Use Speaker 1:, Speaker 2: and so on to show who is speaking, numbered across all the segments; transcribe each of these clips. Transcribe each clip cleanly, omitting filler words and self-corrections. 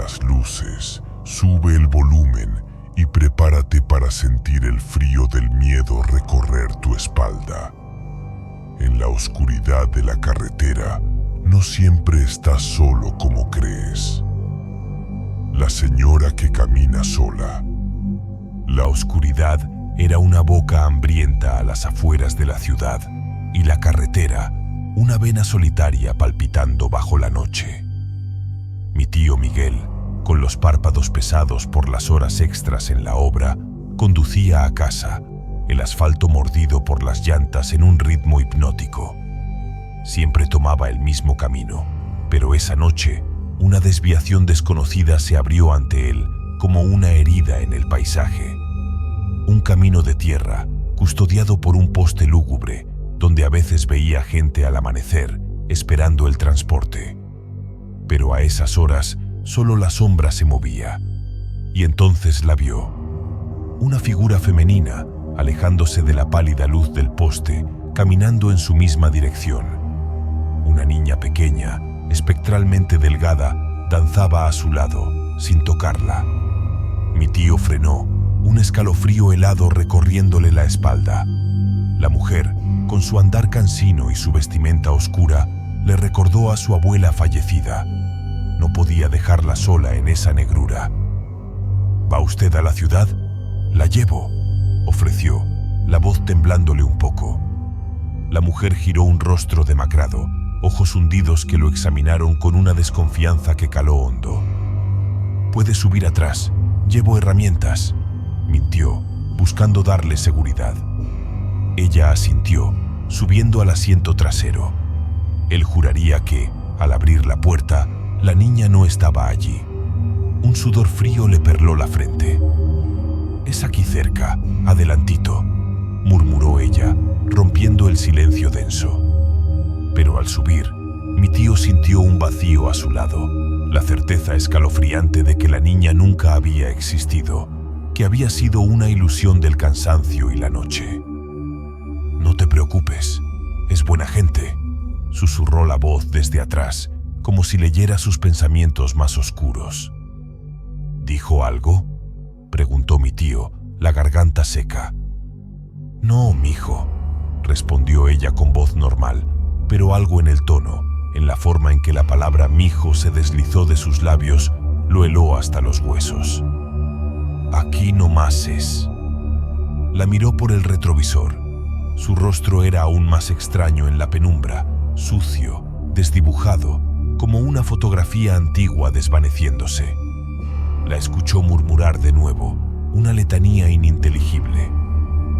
Speaker 1: las luces, sube el volumen y prepárate para sentir el frío del miedo recorrer tu espalda. En la oscuridad de la carretera, no siempre estás solo como crees. La señora que camina sola. La oscuridad era una boca hambrienta a las afueras de la ciudad y la carretera, una vena solitaria palpitando bajo la noche. Mi tío Miguel, con los párpados pesados por las horas extras en la obra, conducía a casa, el asfalto mordido por las llantas en un ritmo hipnótico. Siempre tomaba el mismo camino, pero esa noche, una desviación desconocida se abrió ante él como una herida en el paisaje. Un camino de tierra, custodiado por un poste lúgubre, donde a veces veía gente al amanecer, esperando el transporte. Pero a esas horas, solo la sombra se movía, y entonces la vio. Una figura femenina, alejándose de la pálida luz del poste, caminando en su misma dirección. Una niña pequeña, espectralmente delgada, danzaba a su lado, sin tocarla. Mi tío frenó, un escalofrío helado recorriéndole la espalda. La mujer, con su andar cansino y su vestimenta oscura, le recordó a su abuela fallecida. No podía dejarla sola en esa negrura. ¿Va usted a la ciudad? La llevo, ofreció, la voz temblándole un poco. La mujer giró un rostro demacrado, ojos hundidos que lo examinaron con una desconfianza que caló hondo. «Puede subir atrás, llevo herramientas», mintió, buscando darle seguridad. Ella asintió, subiendo al asiento trasero. Él juraría que, al abrir la puerta, la niña no estaba allí. Un sudor frío le perló la frente. «Es aquí cerca, adelantito», murmuró ella, rompiendo el silencio denso. Pero al subir, mi tío sintió un vacío a su lado, la certeza escalofriante de que la niña nunca había existido, que había sido una ilusión del cansancio y la noche. «No te preocupes, es buena gente», susurró la voz desde atrás, como si leyera sus pensamientos más oscuros. «¿Dijo algo?», preguntó mi tío, la garganta seca. «No, mijo», respondió ella con voz normal, pero algo en el tono, en la forma en que la palabra mijo se deslizó de sus labios, lo heló hasta los huesos. «Aquí no más es». La miró por el retrovisor. Su rostro era aún más extraño en la penumbra, sucio, desdibujado, como una fotografía antigua desvaneciéndose. La escuchó murmurar de nuevo, una letanía ininteligible.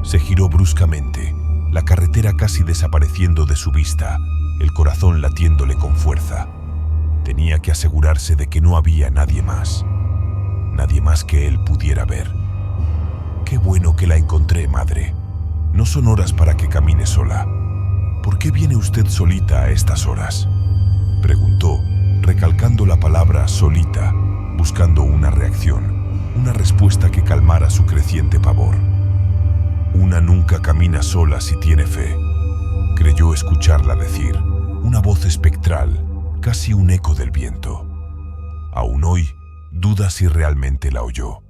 Speaker 1: Se giró bruscamente, la carretera casi desapareciendo de su vista, el corazón latiéndole con fuerza. Tenía que asegurarse de que no había nadie más que él pudiera ver. «Qué bueno que la encontré, madre. No son horas para que camine sola. ¿Por qué viene usted solita a estas horas?», preguntó, recalcando la palabra solita, buscando una reacción, una respuesta que calmara su creciente pavor. «Una nunca camina sola si tiene fe», creyó escucharla decir, una voz espectral, casi un eco del viento. Aún hoy, duda si realmente la oyó.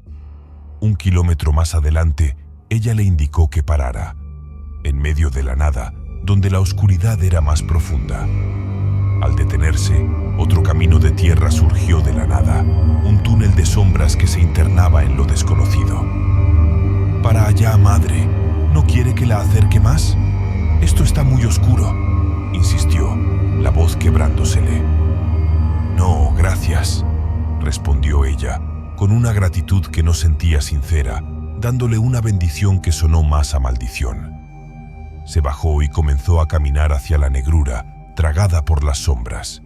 Speaker 1: 1 kilómetro más adelante, ella le indicó que parara, en medio de la nada, donde la oscuridad era más profunda. Al detenerse, otro camino de tierra surgió de la nada, un túnel de sombras que se internaba en lo desconocido. «Para allá, madre. ¿No quiere que la acerque más? Esto está muy oscuro», insistió, la voz quebrándosele. «No, gracias», respondió ella, con una gratitud que no sentía sincera, dándole una bendición que sonó más a maldición. Se bajó y comenzó a caminar hacia la negrura, tragada por las sombras.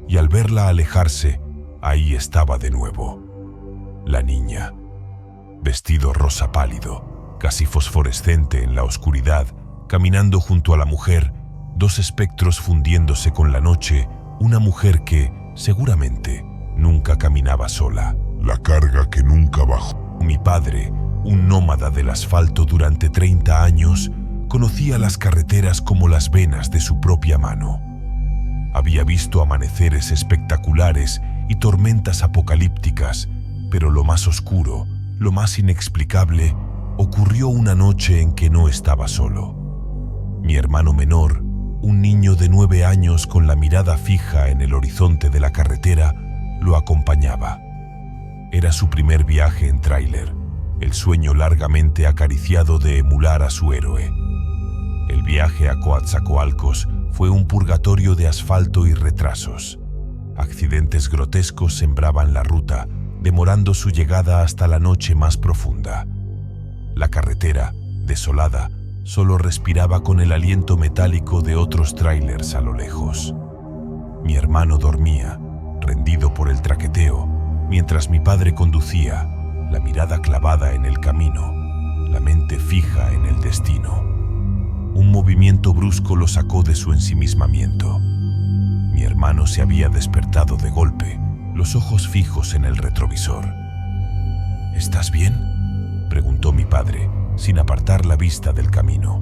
Speaker 1: Y al verla alejarse, ahí estaba de nuevo. La niña. Vestido rosa pálido, casi fosforescente en la oscuridad, caminando junto a la mujer, 2 espectros fundiéndose con la noche, una mujer que, seguramente, nunca caminaba sola. La carga que nunca bajó.
Speaker 2: Mi padre, un nómada del asfalto durante 30 años, conocía las carreteras como las venas de su propia mano. Había visto amaneceres espectaculares y tormentas apocalípticas, pero lo más oscuro, lo más inexplicable, ocurrió una noche en que no estaba solo. Mi hermano menor, un niño de 9 años con la mirada fija en el horizonte de la carretera, lo acompañaba. Era su primer viaje en tráiler, el sueño largamente acariciado de emular a su héroe. El viaje a Coatzacoalcos fue un purgatorio de asfalto y retrasos. Accidentes grotescos sembraban la ruta, demorando su llegada hasta la noche más profunda. La carretera, desolada, solo respiraba con el aliento metálico de otros tráilers a lo lejos. Mi hermano dormía, rendido por el traqueteo, mientras mi padre conducía, la mirada clavada en el camino, la mente fija en el destino. Un movimiento brusco lo sacó de su ensimismamiento. Mi hermano se había despertado de golpe, los ojos fijos en el retrovisor. ¿Estás bien?, preguntó mi padre, sin apartar la vista del camino.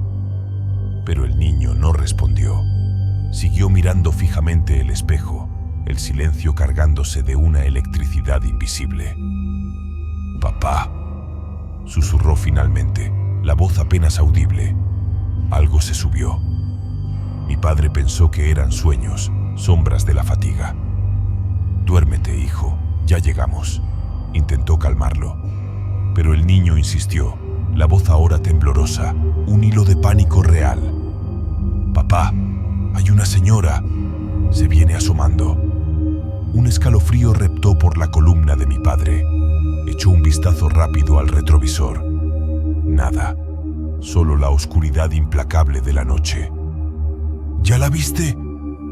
Speaker 2: Pero el niño no respondió. Siguió mirando fijamente el espejo, el silencio cargándose de una electricidad invisible. «Papá», susurró finalmente, la voz apenas audible. Algo se subió. Mi padre pensó que eran sueños, sombras de la fatiga. «Duérmete, hijo, ya llegamos», intentó calmarlo. Pero el niño insistió, la voz ahora temblorosa, un hilo de pánico real. «Papá, hay una señora. Se viene asomando». Un escalofrío reptó por la columna de mi padre. Echó un vistazo rápido al retrovisor. Nada, solo la oscuridad implacable de la noche. «¿Ya la viste?»,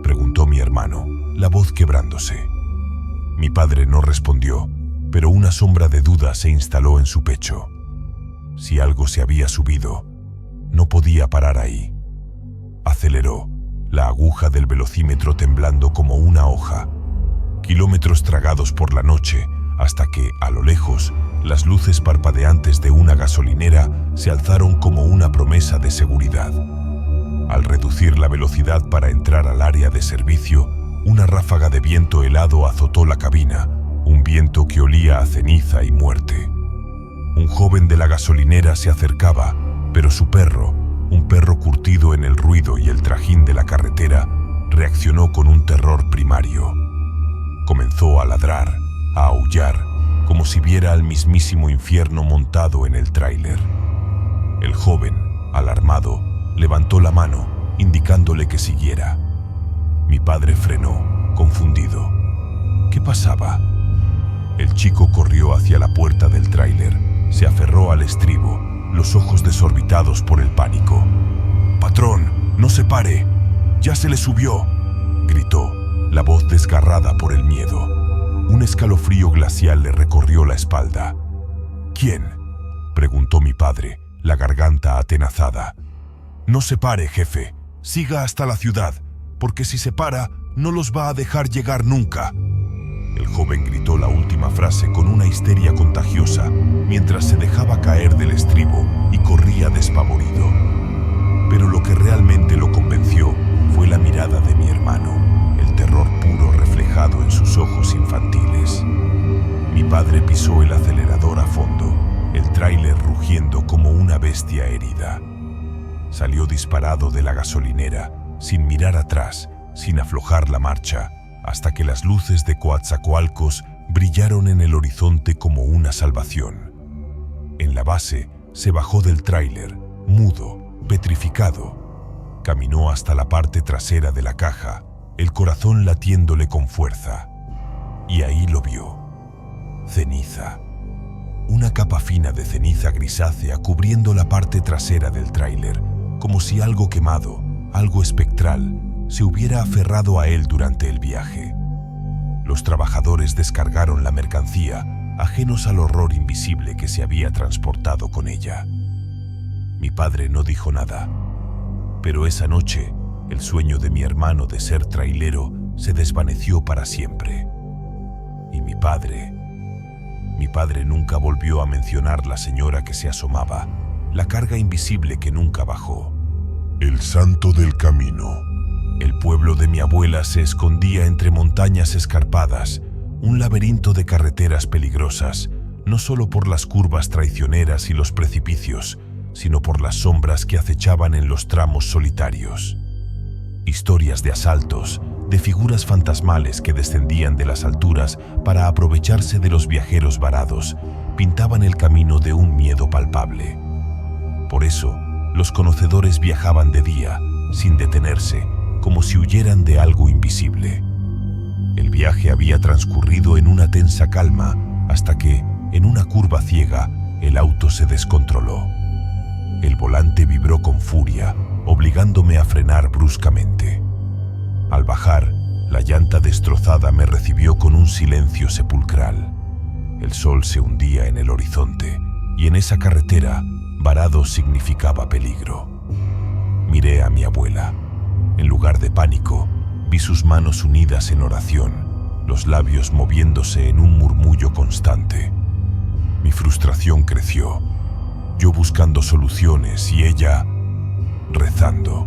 Speaker 2: preguntó mi hermano, la voz quebrándose. Mi padre no respondió, pero una sombra de duda se instaló en su pecho. Si algo se había subido, no podía parar ahí. Aceleró, la aguja del velocímetro temblando como una hoja. Kilómetros tragados por la noche, hasta que, a lo lejos, las luces parpadeantes de una gasolinera se alzaron como una promesa de seguridad. Al reducir la velocidad para entrar al área de servicio, una ráfaga de viento helado azotó la cabina, un viento que olía a ceniza y muerte. Un joven de la gasolinera se acercaba, pero su perro, un perro curtido en el ruido y el trajín de la carretera, reaccionó con un terror primario. Comenzó a ladrar, a aullar, como si viera al mismísimo infierno montado en el tráiler. El joven, alarmado, levantó la mano, indicándole que siguiera. Mi padre frenó, confundido. ¿Qué pasaba? El chico corrió hacia la puerta del tráiler, se aferró al estribo, los ojos desorbitados por el pánico. «Patrón, no se pare, ya se le subió», gritó, la voz desgarrada por el miedo. Un escalofrío glacial le recorrió la espalda. «¿Quién?», preguntó mi padre, la garganta atenazada. «No se pare, jefe, siga hasta la ciudad, porque si se para, no los va a dejar llegar nunca». El joven gritó la última frase con una histeria contagiosa, mientras se dejaba caer del estribo y corría despavorido. Pero lo que realmente lo convenció fue la mirada de mi hermano, el terror puro reflejado en sus ojos infantiles. Mi padre pisó el acelerador a fondo, el tráiler rugiendo como una bestia herida. Salió disparado de la gasolinera, sin mirar atrás, sin aflojar la marcha, hasta que las luces de Coatzacoalcos brillaron en el horizonte como una salvación. En la base, se bajó del tráiler, mudo, petrificado. Caminó hasta la parte trasera de la caja, el corazón latiéndole con fuerza. Y ahí lo vio. Ceniza. Una capa fina de ceniza grisácea cubriendo la parte trasera del tráiler, como si algo quemado, algo espectral, se hubiera aferrado a él durante el viaje. Los trabajadores descargaron la mercancía, ajenos al horror invisible que se había transportado con ella. Mi padre no dijo nada, pero esa noche, el sueño de mi hermano de ser trailero se desvaneció para siempre. Y mi padre nunca volvió a mencionar la señora que se asomaba, la carga invisible que nunca bajó.
Speaker 1: El santo del camino.
Speaker 2: El pueblo de mi abuela se escondía entre montañas escarpadas, un laberinto de carreteras peligrosas, no solo por las curvas traicioneras y los precipicios, sino por las sombras que acechaban en los tramos solitarios. Historias de asaltos, de figuras fantasmales que descendían de las alturas para aprovecharse de los viajeros varados, pintaban el camino de un miedo palpable. Por eso, los conocedores viajaban de día, sin detenerse, como si huyeran de algo invisible. El viaje había transcurrido en una tensa calma hasta que, en una curva ciega, el auto se descontroló. El volante vibró con furia, obligándome a frenar bruscamente. Al bajar, la llanta destrozada me recibió con un silencio sepulcral. El sol se hundía en el horizonte, y en esa carretera, varado significaba peligro. Miré a mi abuela. En lugar de pánico, vi sus manos unidas en oración, los labios moviéndose en un murmullo constante. Mi frustración creció, yo buscando soluciones y ella rezando.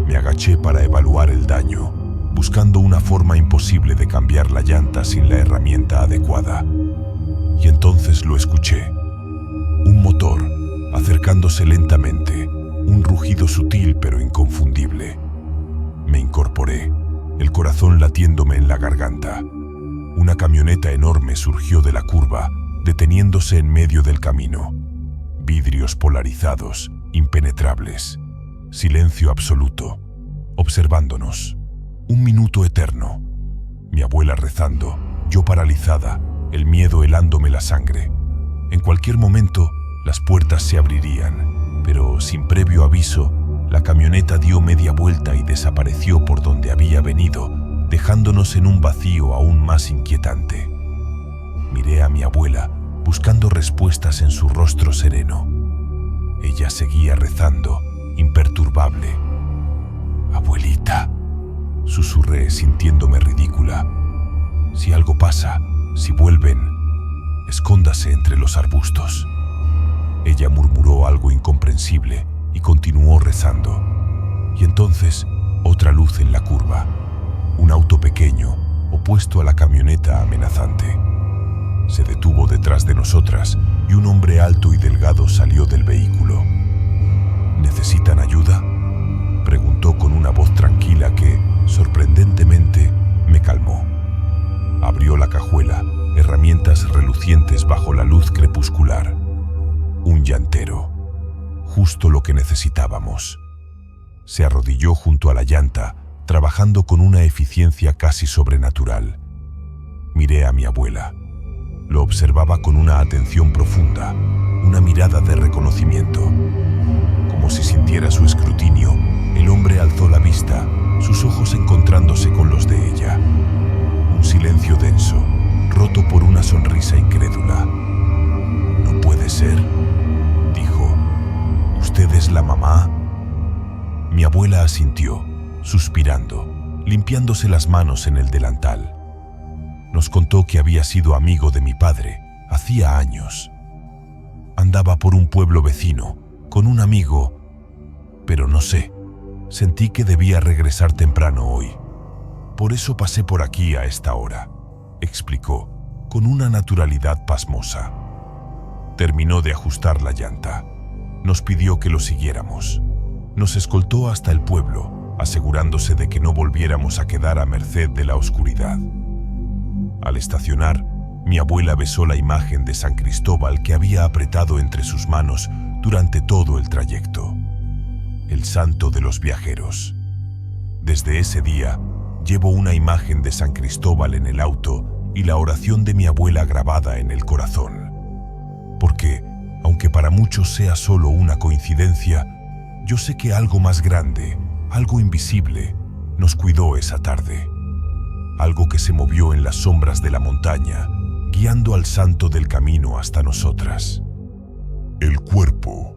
Speaker 2: Me agaché para evaluar el daño, buscando una forma imposible de cambiar la llanta sin la herramienta adecuada. Y entonces lo escuché. Un motor, acercándose lentamente, un rugido sutil pero inconfundible. Me incorporé, el corazón latiéndome en la garganta. Una camioneta enorme surgió de la curva, deteniéndose en medio del camino. Vidrios polarizados, impenetrables. Silencio absoluto, observándonos. Un minuto eterno. Mi abuela rezando, yo paralizada, el miedo helándome la sangre. En cualquier momento, las puertas se abrirían, pero sin previo aviso, la camioneta dio media vuelta y desapareció por donde había venido, dejándonos en un vacío aún más inquietante. Miré a mi abuela, buscando respuestas en su rostro sereno. Ella seguía rezando, imperturbable. «Abuelita», susurré sintiéndome ridícula. «Si algo pasa, si vuelven, escóndase entre los arbustos». Ella murmuró algo incomprensible y continuó rezando. Y entonces, otra luz en la curva. Un auto pequeño, opuesto a la camioneta amenazante. Se detuvo detrás de nosotras y un hombre alto y delgado salió del vehículo. «¿Necesitan ayuda?», preguntó con una voz tranquila que, sorprendentemente, me calmó. Abrió la cajuela, herramientas relucientes bajo la luz crepuscular. Un llantero. Justo lo que necesitábamos. Se arrodilló junto a la llanta, trabajando con una eficiencia casi sobrenatural. Miré a mi abuela. Lo observaba con una atención profunda, una mirada de reconocimiento. Como si sintiera su escrutinio, el hombre alzó la vista, sus ojos encontrándose con los de ella. Un silencio denso, roto por una sonrisa incrédula. «No puede ser», dijo. «¿Usted es la mamá?». Mi abuela asintió, suspirando, limpiándose las manos en el delantal. Nos contó que había sido amigo de mi padre, hacía años. Andaba por un pueblo vecino, con un amigo, pero no sé, sentí que debía regresar temprano hoy. Por eso pasé por aquí a esta hora, explicó, con una naturalidad pasmosa. Terminó de ajustar la llanta. Nos pidió que lo siguiéramos. Nos escoltó hasta el pueblo, asegurándose de que no volviéramos a quedar a merced de la oscuridad. Al estacionar, mi abuela besó la imagen de San Cristóbal que había apretado entre sus manos durante todo el trayecto. El santo de los viajeros. Desde ese día, llevo una imagen de San Cristóbal en el auto y la oración de mi abuela grabada en el corazón. Porque, aunque para muchos sea solo una coincidencia, yo sé que algo más grande, algo invisible, nos cuidó esa tarde. Algo que se movió en las sombras de la montaña, guiando al santo del camino hasta nosotras.
Speaker 1: El cuerpo.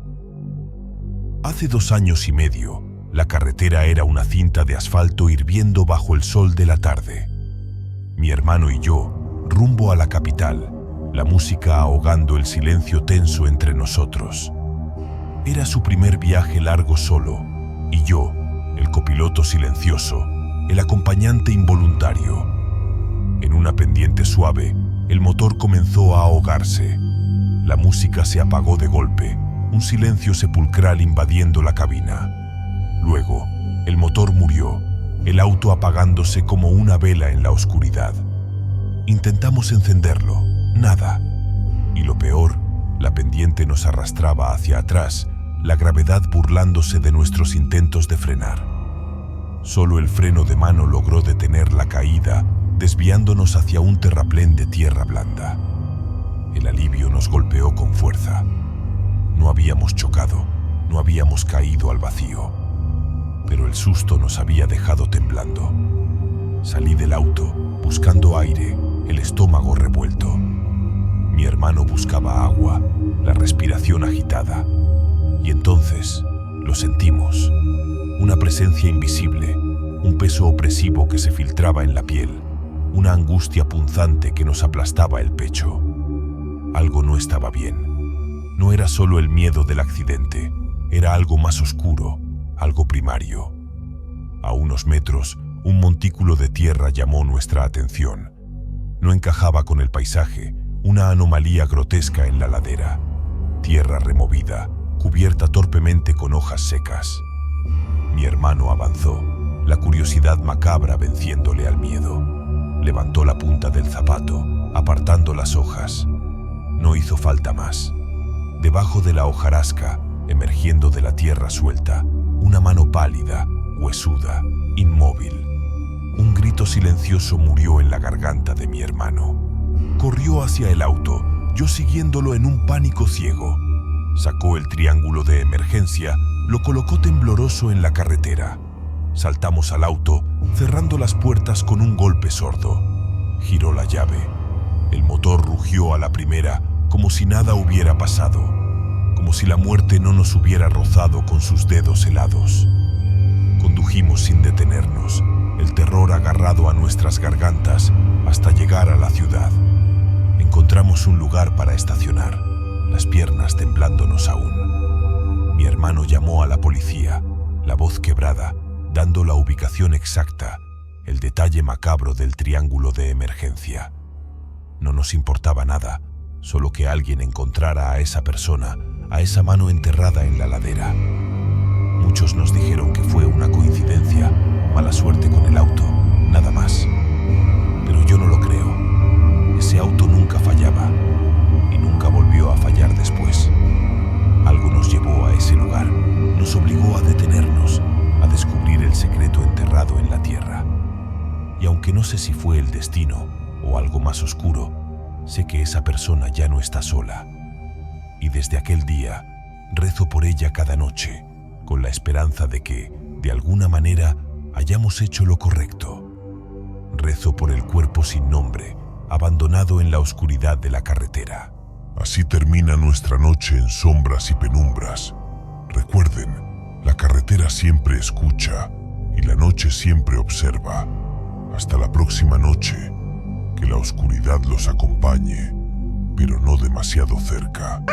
Speaker 2: Hace 2 años y medio, la carretera era una cinta de asfalto hirviendo bajo el sol de la tarde. Mi hermano y yo, rumbo a la capital, la música ahogando el silencio tenso entre nosotros. Era su primer viaje largo solo, y yo, el copiloto silencioso, el acompañante involuntario. En una pendiente suave, el motor comenzó a ahogarse. La música se apagó de golpe, un silencio sepulcral invadiendo la cabina. Luego, el motor murió, el auto apagándose como una vela en la oscuridad. Intentamos encenderlo, nada. Y lo peor, la pendiente nos arrastraba hacia atrás, la gravedad burlándose de nuestros intentos de frenar. Solo el freno de mano logró detener la caída, desviándonos hacia un terraplén de tierra blanda. El alivio nos golpeó con fuerza. No habíamos chocado, no habíamos caído al vacío. Pero el susto nos había dejado temblando. Salí del auto, buscando aire, el estómago revuelto. Mi hermano buscaba agua, la respiración agitada. Y entonces lo sentimos. Una presencia invisible, un peso opresivo que se filtraba en la piel, una angustia punzante que nos aplastaba el pecho. Algo no estaba bien. No era solo el miedo del accidente, era algo más oscuro, algo primario. A unos metros, un montículo de tierra llamó nuestra atención. No encajaba con el paisaje, una anomalía grotesca en la ladera. Tierra removida, cubierta torpemente con hojas secas. Mi hermano avanzó, la curiosidad macabra venciéndole al miedo. Levantó la punta del zapato, apartando las hojas. No hizo falta más. Debajo de la hojarasca, emergiendo de la tierra suelta, una mano pálida, huesuda, inmóvil. Un grito silencioso murió en la garganta de mi hermano. Corrió hacia el auto, yo siguiéndolo en un pánico ciego. Sacó el triángulo de emergencia, lo colocó tembloroso en la carretera. Saltamos al auto, cerrando las puertas con un golpe sordo. Giró la llave. El motor rugió a la primera, como si nada hubiera pasado, como si la muerte no nos hubiera rozado con sus dedos helados. Condujimos sin detenernos, el terror agarrado a nuestras gargantas hasta llegar a la ciudad. Encontramos un lugar para estacionar, las piernas temblándonos aún. Mi hermano llamó a la policía, la voz quebrada, dando la ubicación exacta, el detalle macabro del triángulo de emergencia. No nos importaba nada, solo que alguien encontrara a esa persona, a esa mano enterrada en la ladera. Muchos nos dijeron que fue una coincidencia, mala suerte con el auto, nada más. Pero yo no lo creo. Ese auto nunca fallaba y nunca volvió a fallar después. Algo nos llevó a ese lugar, nos obligó a detenernos, a descubrir el secreto enterrado en la tierra. Y aunque no sé si fue el destino o algo más oscuro, sé que esa persona ya no está sola. Y desde aquel día, rezo por ella cada noche, con la esperanza de que, de alguna manera, hayamos hecho lo correcto. Rezo por el cuerpo sin nombre, abandonado en la oscuridad de la carretera.
Speaker 1: Así termina nuestra noche en sombras y penumbras. Recuerden, la carretera siempre escucha y la noche siempre observa. Hasta la próxima noche, que la oscuridad los acompañe, pero no demasiado cerca.